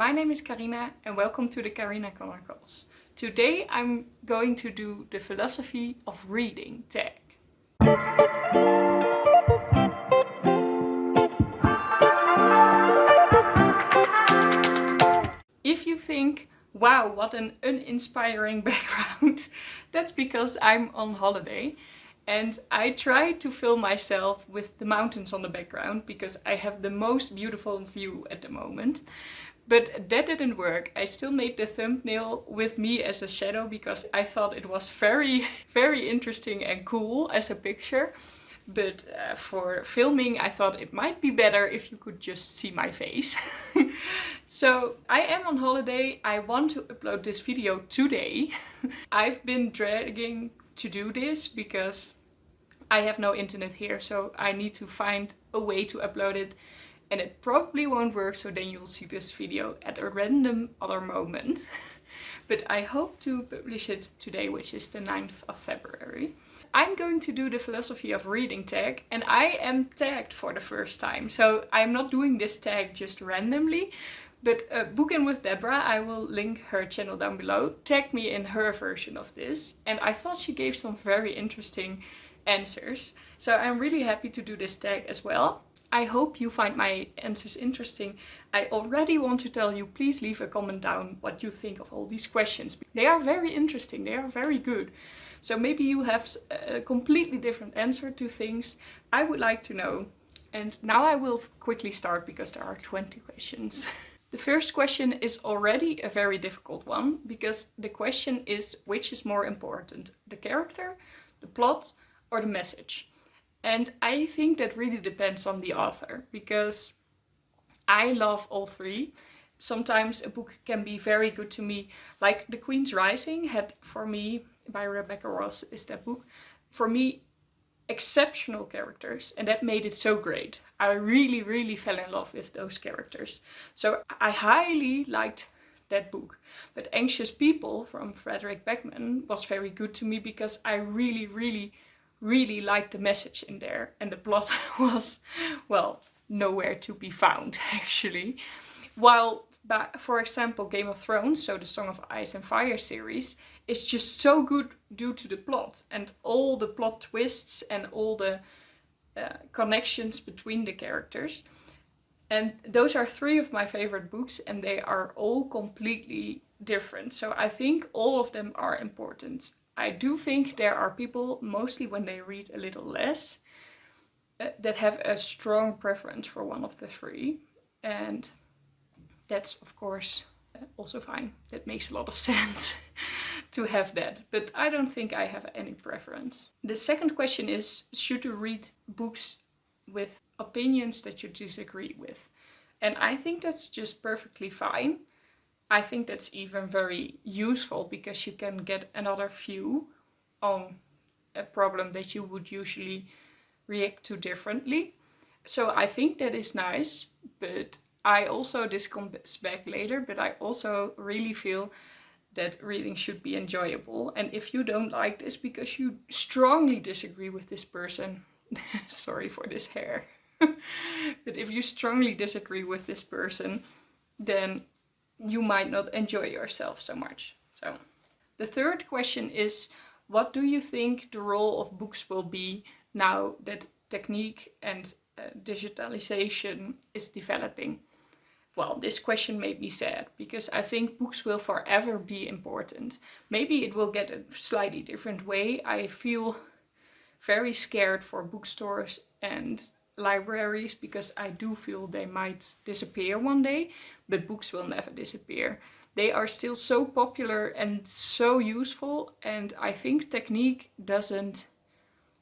My name is Karina and welcome to the Karina Chronicles. Today I'm going to do the philosophy of reading tag. If you think, wow, what an uninspiring background, that's because I'm on holiday and I tried to film myself with the mountains on the background because I have the most beautiful view at the moment. But that didn't work. I still made the thumbnail with me as a shadow because I thought it was very, very interesting and cool as a picture. But for filming, I thought it might be better if you could just see my face. So I am on holiday. I want to upload this video today. I've been dragging to do this because I have no internet here, so I need to find a way to upload it. And it probably won't work, so then you'll see this video at a random other moment. But I hope to publish it today, which is the 9th of February. I'm going to do the philosophy of reading tag, and I am tagged for the first time. So I'm not doing this tag just randomly, but Bookin' with Deborah, I will link her channel down below, tagged me in her version of this. And I thought she gave some very interesting answers. So I'm really happy to do this tag as well. I hope you find my answers interesting. I already want to tell you, please leave a comment down what you think of all these questions. They are very interesting, they are very good. So maybe you have a completely different answer to things. I would like to know. And now I will quickly start because there are 20 questions. The first question is already a very difficult one because the question is, which is more important? The character, the plot, or the message? And I think that really depends on the author because I love all three. Sometimes a book can be very good to me, like The Queen's Rising had for me, by Rebecca Ross is that book, for me exceptional characters, and that made it so great. I really fell in love with those characters. So I highly liked that book. But Anxious People from Frederick Beckman was very good to me because I really liked the message in there, and the plot was, well, nowhere to be found actually. While, for example, Game of Thrones, so the Song of Ice and Fire series, is just so good due to the plot and all the plot twists and all the connections between the characters. And those are three of my favorite books, and they are all completely different. So I think all of them are important. I do think there are people, mostly when they read a little less, that have a strong preference for one of the three. And that's, of course, also fine. That makes a lot of sense to have that. But I don't think I have any preference. The second question is, should you read books with opinions that you disagree with? And I think that's just perfectly fine. I think that's even very useful because you can get another view on a problem that you would usually react to differently. So I think that is nice, but I also, this comes back later, but I also really feel that reading should be enjoyable. And if you don't like this because you strongly disagree with this person, sorry for this hair, but if you strongly disagree with this person, then you might not enjoy yourself so much. So the third question is, what do you think the role of books will be now that technique and digitalization is developing? Well, this question made me sad because I think books will forever be important. Maybe it will get a slightly different way. I feel very scared for bookstores and libraries because I do feel they might disappear one day, but books will never disappear. They are still so popular and so useful, and I think technique doesn't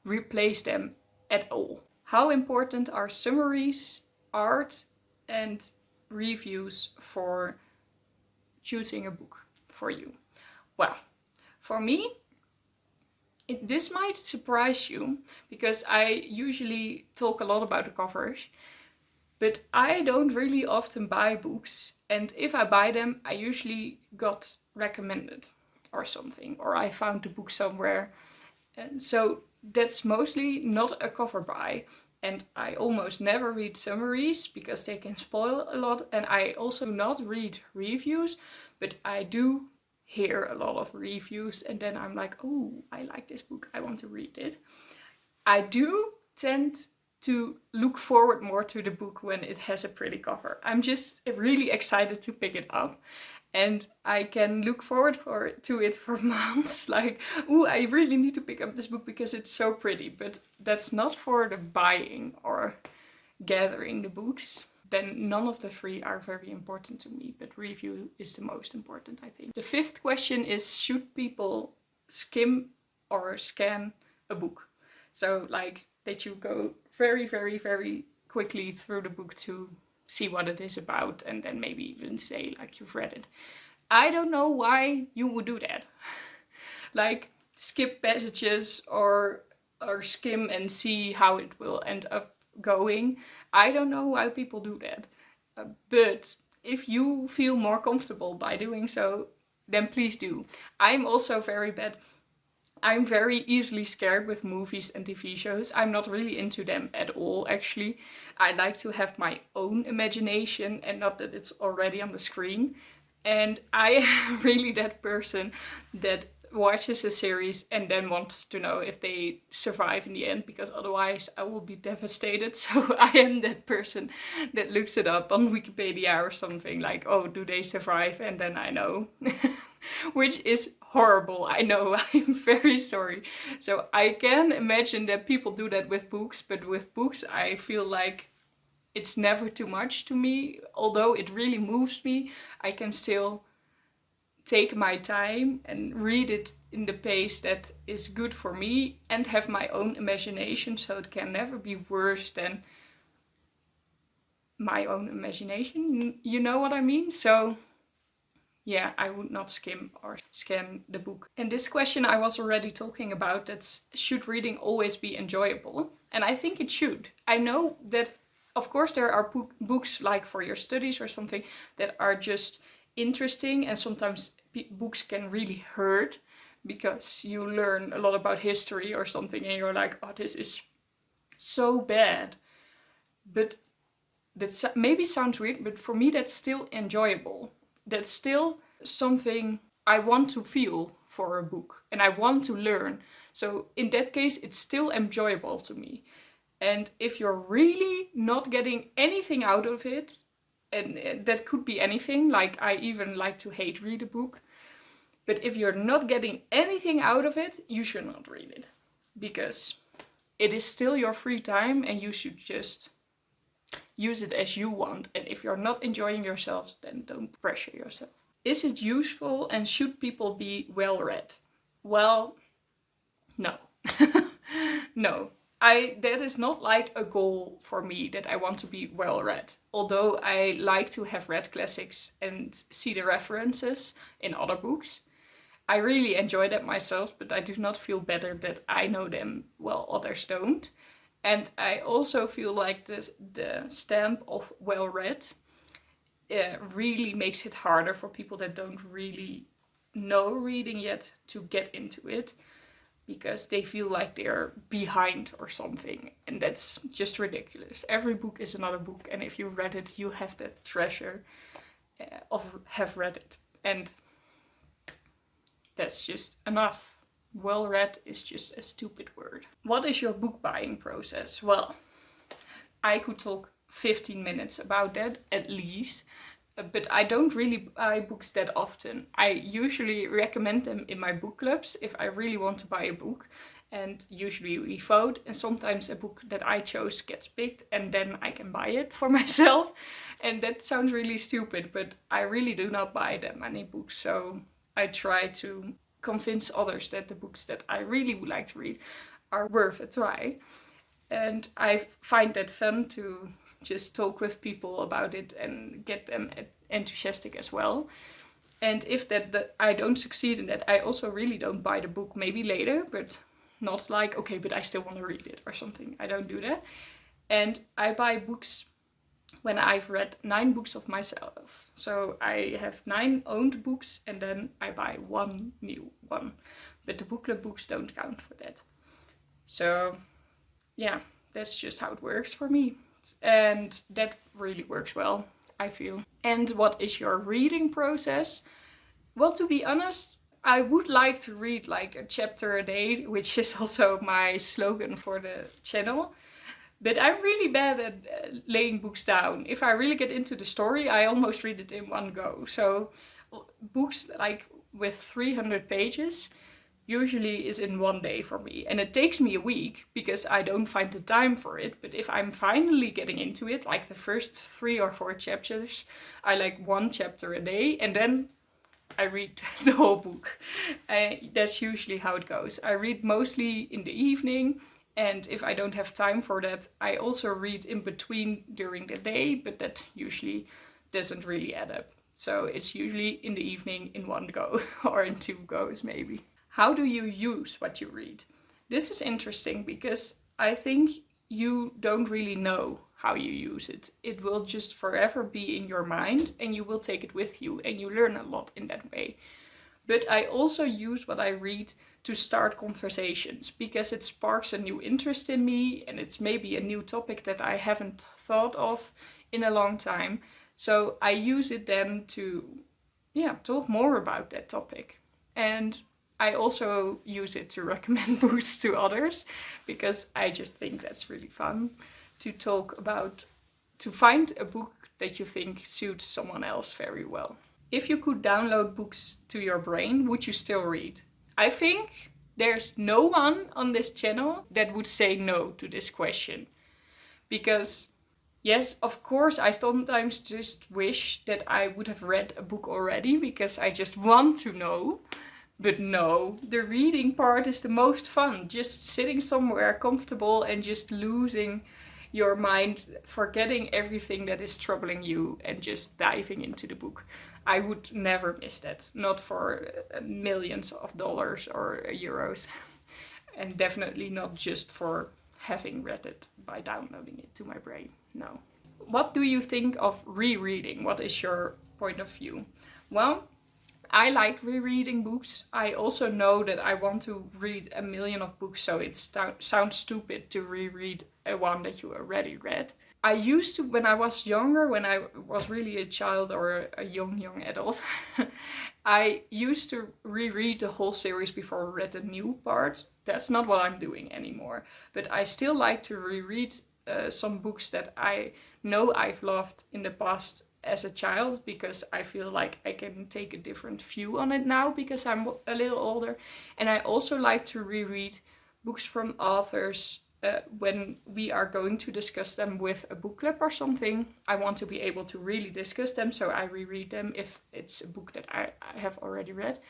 replace them at all. How important are summaries, art, and reviews for choosing a book for you? Well, for me, this might surprise you because I usually talk a lot about the covers, but I don't really often buy books, and if I buy them, I usually got recommended or something, or I found the book somewhere. And so that's mostly not a cover buy. And I almost never read summaries because they can spoil a lot. And I also do not read reviews, but I do hear a lot of reviews. And then I'm like, oh, I like this book, I want to read it. I do tend to look forward more to the book when it has a pretty cover. I'm just really excited to pick it up. And I can look forward to it for months. Like, ooh, I really need to pick up this book because it's so pretty. But that's not for the buying or gathering the books. Then none of the three are very important to me. But review is the most important, I think. The fifth question is, should people skim or scan a book? So like that you go very, very, very quickly through the book to see what it is about and then maybe even say like you've read it. I don't know why you would do that. Like skip passages or skim and see how it will end up going. I don't know why people do that. But if you feel more comfortable by doing so, then please do. I'm also very bad. I'm very easily scared with movies and TV shows. I'm not really into them at all, actually. I like to have my own imagination and not that it's already on the screen. And I am really that person that watches a series and then wants to know if they survive in the end, because otherwise I will be devastated. So I am that person that looks it up on Wikipedia or something, like, oh, do they survive? And then I know. Which is horrible, I know, I'm very sorry. So I can imagine that people do that with books, but with books I feel like it's never too much to me. Although it really moves me, I can still take my time and read it in the pace that is good for me and have my own imagination, so it can never be worse than my own imagination. You know what I mean? So yeah, I would not skim or scan the book. And this question I was already talking about, that's, should reading always be enjoyable? And I think it should. I know that, of course, there are books like for your studies or something that are just interesting, and sometimes books can really hurt because you learn a lot about history or something and you're like, oh, this is so bad. But that maybe sounds weird, but for me that's still enjoyable. That's still something I want to feel for a book and I want to learn. So in that case, it's still enjoyable to me. And if you're really not getting anything out of it, and that could be anything, like I even like to hate read a book, but if you're not getting anything out of it, you should not read it. Because it is still your free time and you should just use it as you want. And if you're not enjoying yourselves, then don't pressure yourself. Is it useful and should people be well read? Well, no. No. That is not like a goal for me that I want to be well read. Although I like to have read classics and see the references in other books. I really enjoy that myself, but I do not feel better that I know them while others don't. And I also feel like the stamp of well read really makes it harder for people that don't really know reading yet to get into it, because they feel like they're behind or something, and that's just ridiculous. Every book is another book, and if you read it, you have that treasure of have read it, and that's just enough. Well read is just a stupid word. What is your book buying process? Well, I could talk 15 minutes about that at least, but I don't really buy books that often. I usually recommend them in my book clubs if I really want to buy a book, and usually we vote, and sometimes a book that I chose gets picked and then I can buy it for myself. And that sounds really stupid, but I really do not buy that many books, so I try to convince others that the books that I really would like to read are worth a try. And I find that fun to just talk with people about it and get them enthusiastic as well. And if I don't succeed in that, I also really don't buy the book, maybe later, but not like, okay, but I still want to read it or something. I don't do that. And I buy books when I've read 9 books of myself. So I have 9 owned books and then I buy 1 new one. But the book club books don't count for that. So yeah, That's just how it works for me. And that really works well, I feel. And what is your reading process? Well, to be honest, I would like to read like a chapter a day, which is also my slogan for the channel. But I'm really bad at laying books down. If I really get into the story, I almost read it in one go. So books like with 300 pages usually is in one day for me. And it takes me a week because I don't find the time for it. But if I'm finally getting into it, like the first 3 or 4 chapters, I like 1 chapter a day, and then I read the whole book. That's usually how it goes. I read mostly in the evening, and if I don't have time for that, I also read in between during the day, but that usually doesn't really add up. So it's usually in the evening in one go, or in 2 goes maybe. How do you use what you read? This is interesting because I think you don't really know how you use it. It will just forever be in your mind, and you will take it with you, and you learn a lot in that way. But I also use what I read to start conversations because it sparks a new interest in me, and it's maybe a new topic that I haven't thought of in a long time. So I use it then to talk more about that topic. And I also use it to recommend books to others because I just think that's really fun to talk about, to find a book that you think suits someone else very well. If you could download books to your brain, would you still read? I think there's no one on this channel that would say no to this question. Because yes, of course, I sometimes just wish that I would have read a book already because I just want to know. But no, the reading part is the most fun. Just sitting somewhere comfortable and just losing your mind, forgetting everything that is troubling you and just diving into the book. I would never miss that. Not for millions of dollars or euros. And definitely not just for having read it by downloading it to my brain. No. What do you think of rereading? What is your point of view? Well, I like rereading books. I also know that I want to read a million of books, so it sounds stupid to reread a one that you already read. I used to, when I was younger, when I was really a child or a young adult, I used to reread the whole series before I read the new part. That's not what I'm doing anymore. But I still like to reread some books that I know I've loved in the past as a child, because I feel like I can take a different view on it now because I'm a little older. And I also like to reread books from authors when we are going to discuss them with a book club or something. I want to be able to really discuss them, so I reread them if it's a book that I have already read.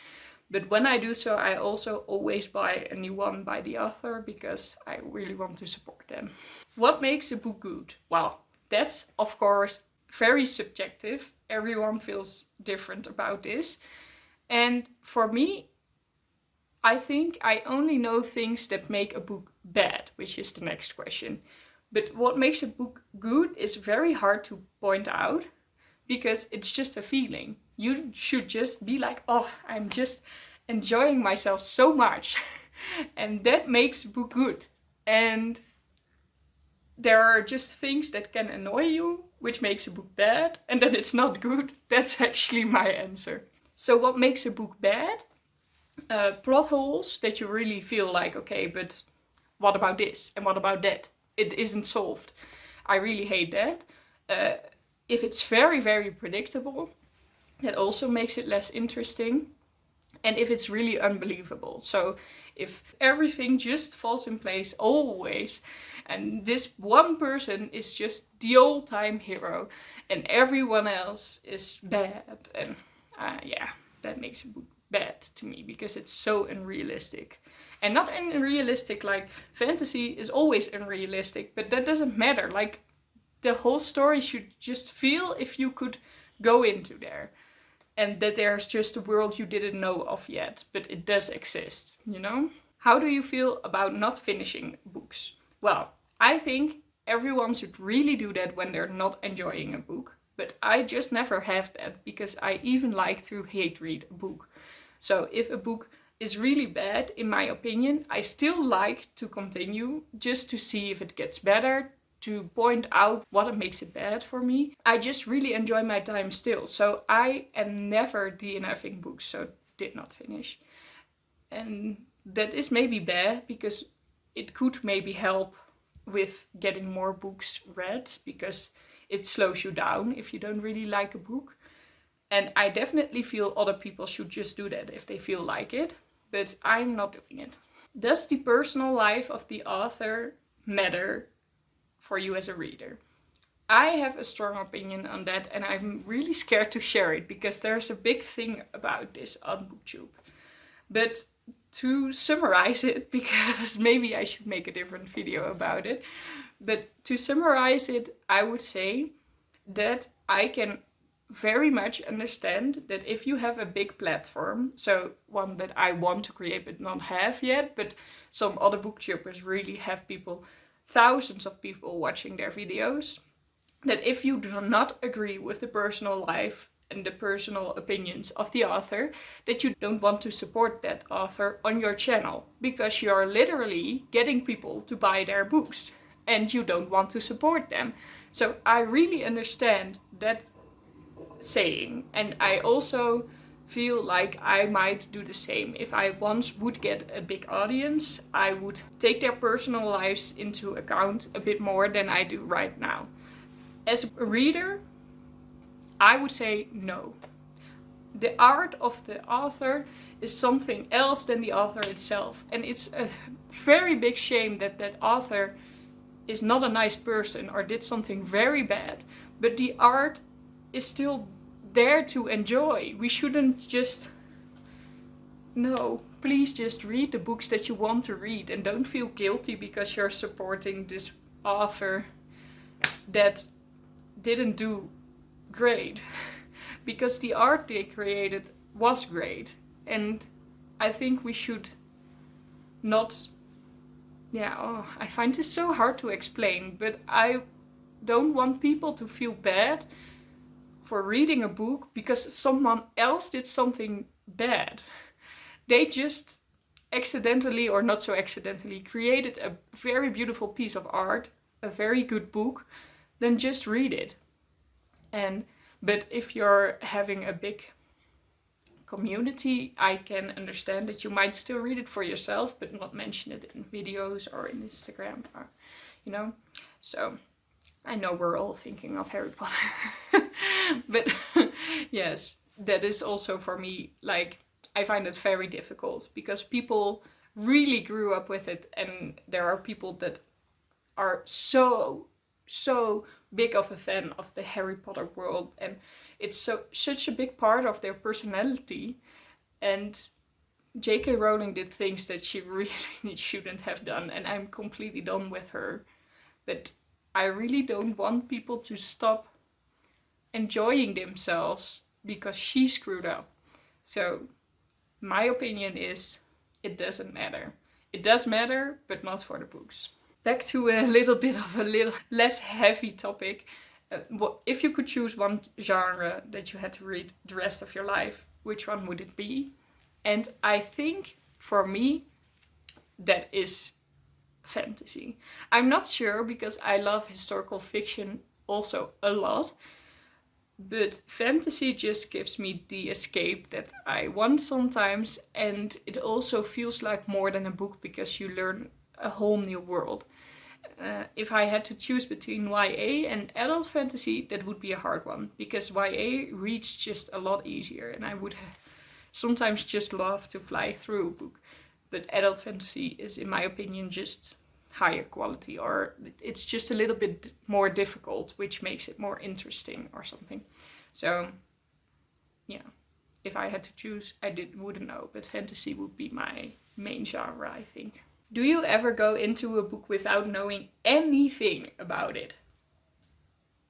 But when I do so, I also always buy a new one by the author because I really want to support them. What makes a book good? Well, that's of course very subjective. Everyone feels different about this. And for me, I think I only know things that make a book bad, which is the next question. But what makes a book good is very hard to point out because it's just a feeling. You should just be like, oh, I'm just enjoying myself so much. And that makes a book good. And there are just things that can annoy you, which makes a book bad, and then it's not good. That's actually my answer. So what makes a book bad? Plot holes that you really feel like, okay, but what about this? And what about that? It isn't solved. I really hate that. If it's very, very predictable, that also makes it less interesting. And if it's really unbelievable. So if everything just falls in place always, and this one person is just the all-time hero, and everyone else is bad, and that makes a book bad to me because it's so unrealistic. And not unrealistic like fantasy is always unrealistic, but that doesn't matter. Like, the whole story should just feel if you could go into there. And that there's just a world you didn't know of yet, but it does exist, you know? How do you feel about not finishing books? Well, I think everyone should really do that when they're not enjoying a book. But I just never have that because I even like to hate read a book. So if a book is really bad, in my opinion, I still like to continue just to see if it gets better, to point out what makes it bad for me. I just really enjoy my time still. So I am never DNFing books, so did not finish. And that is maybe bad because it could maybe help with getting more books read, because it slows you down if you don't really like a book. And I definitely feel other people should just do that if they feel like it, but I'm not doing it. Does the personal life of the author matter for you as a reader? I have a strong opinion on that, and I'm really scared to share it because there's a big thing about this on BookTube. But to summarize it, because maybe I should make a different video about it, but to summarize it, I would say that I can very much understand that if you have a big platform, so one that I want to create but not have yet, but some other booktubers really have people, thousands of people watching their videos, that if you do not agree with the personal life and the personal opinions of the author, that you don't want to support that author on your channel, because you are literally getting people to buy their books and you don't want to support them. So I really understand that saying, and I also feel like I might do the same. If I once would get a big audience, I would take their personal lives into account a bit more than I do right now. As a reader, I would say no. The art of the author is something else than the author itself. And it's a very big shame that that author is not a nice person or did something very bad. But the art is still there to enjoy. We shouldn't just... No, please just read the books that you want to read and don't feel guilty because you're supporting this author that didn't do great. Because the art they created was great. And I think we should not... I find this so hard to explain, but I don't want people to feel bad for reading a book because someone else did something bad. They just accidentally, or not so accidentally, created a very beautiful piece of art, a very good book, then just read it. But if you're having a big community, I can understand that you might still read it for yourself, but not mention it in videos or in Instagram, or, So I know we're all thinking of Harry Potter, but yes, that is also for me, like, I find it very difficult because people really grew up with it, and there are people that are so big of a fan of the Harry Potter world, and it's such a big part of their personality. And J.K. Rowling did things that she really shouldn't have done, and I'm completely done with her. But I really don't want people to stop enjoying themselves because she screwed up. So my opinion is it doesn't matter. It does matter, but not for the books. Back to a little bit of a little less heavy topic. If you could choose one genre that you had to read the rest of your life, which one would it be? And I think for me, that is fantasy. I'm not sure because I love historical fiction also a lot. But fantasy just gives me the escape that I want sometimes. And it also feels like more than a book because you learn a whole new world. If I had to choose between YA and adult fantasy, that would be a hard one. Because YA reads just a lot easier. And I would sometimes just love to fly through a book. But adult fantasy is, in my opinion, just higher quality, or it's just a little bit more difficult, which makes it more interesting or something. So yeah, if I had to choose, wouldn't know, but fantasy would be my main genre, I think. Do you ever go into a book without knowing anything about it?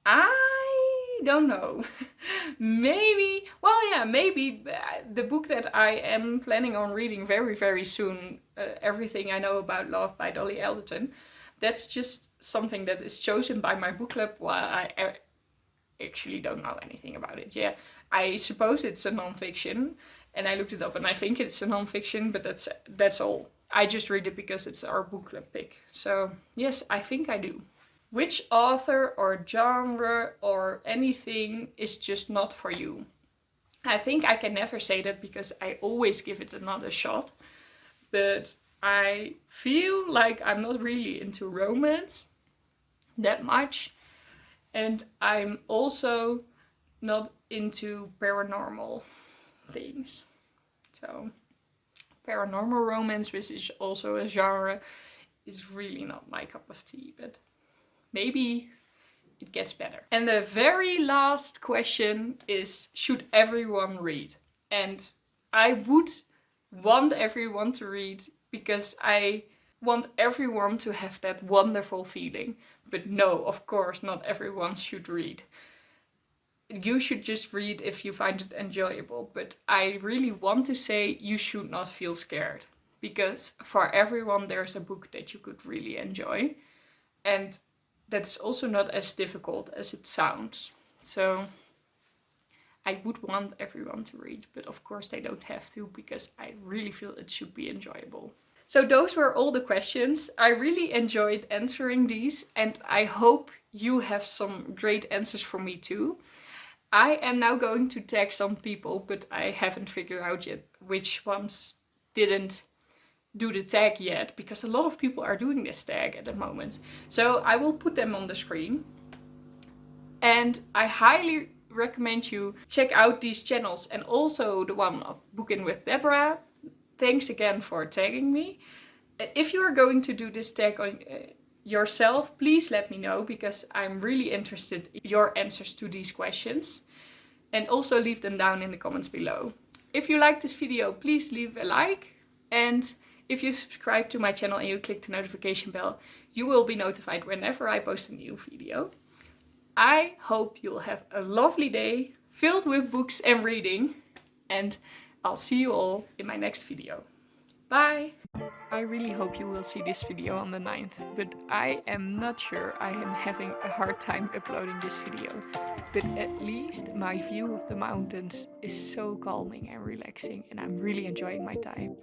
I don't know. Maybe the book that I am planning on reading very, very soon, Everything I Know About Love by Dolly Alderton, that's just something that is chosen by my book club while I actually don't know anything about it. Yeah, I suppose it's a non-fiction, And I looked it up and I think it's a non-fiction, but that's all. I just read it because it's our book club pick. So yes, I think I do. Which author or genre or anything is just not for you? I think I can never say that because I always give it another shot. But I feel like I'm not really into romance that much. And I'm also not into paranormal things. So paranormal romance, which is also a genre, is really not my cup of tea, but maybe it gets better. And the very last question is, should everyone read? And I would want everyone to read because I want everyone to have that wonderful feeling. But no, of course, not everyone should read. You should just read if you find it enjoyable. But I really want to say you should not feel scared. Because for everyone there's a book that you could really enjoy. And that's also not as difficult as it sounds. So I would want everyone to read, but of course they don't have to because I really feel it should be enjoyable. So those were all the questions. I really enjoyed answering these and I hope you have some great answers for me too. I am now going to tag some people, but I haven't figured out yet which ones didn't do the tag yet, because a lot of people are doing this tag at the moment. So I will put them on the screen. And I highly recommend you check out these channels and also the one of Bookin' with Deborah. Thanks again for tagging me. If you are going to do this tag on yourself, please let me know because I'm really interested in your answers to these questions. And also leave them down in the comments below. If you like this video, please leave a like. And if you subscribe to my channel and you click the notification bell, you will be notified whenever I post a new video. I hope you'll have a lovely day filled with books and reading. And I'll see you all in my next video. Bye! I really hope you will see this video on the 9th, but I am not sure. I am having a hard time uploading this video. But at least my view of the mountains is so calming and relaxing and I'm really enjoying my time.